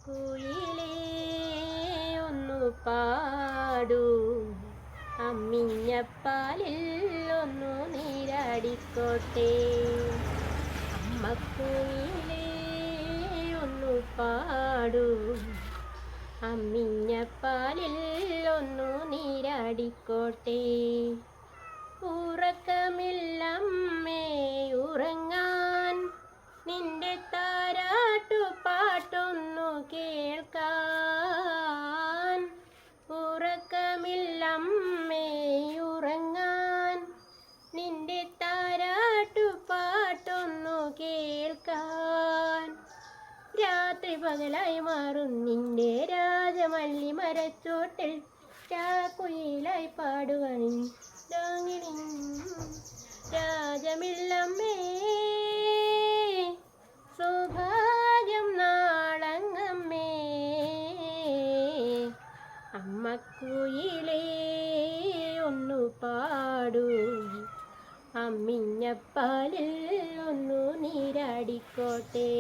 അമ്മക്കുയിലേ ഒന്നു പാടൂ, അമ്മിഞ്ഞപ്പാലിൽ ഒന്നു നീരാടിക്കോട്ടെ. അമ്മക്കുയിലേ ഒന്നു പാടൂ, അമ്മിഞ്ഞപ്പാലിൽ ഒന്നു നീരാടിക്കോട്ടെ. ഉറക്കമില്ലമ്മേ ഉറങ്ങാൻ, നിന്റെ താരാട്ടുപാട്ടൊന്നു കേൾക്കാൻ. ഉറക്കമില്ലമ്മേ ഉറങ്ങാൻ, നിന്റെ താരാട്ടുപാട്ടൊന്നു കേൾക്കാൻ. രാത്രി പകലായി മാറും നിന്റെ രാജമല്ലി മരച്ചോട്ടിൽ, രാക്കുയിലായി പാടുക രാജമില്ലമ്മേ. സൗഭാഗ്യം നാളങ്ങമ്മേ. അമ്മക്കുയിലേ ഒന്നു പാടൂ, അമ്മിഞ്ഞപ്പാലിൽ ഒന്നു നീരാടിക്കോട്ടെ.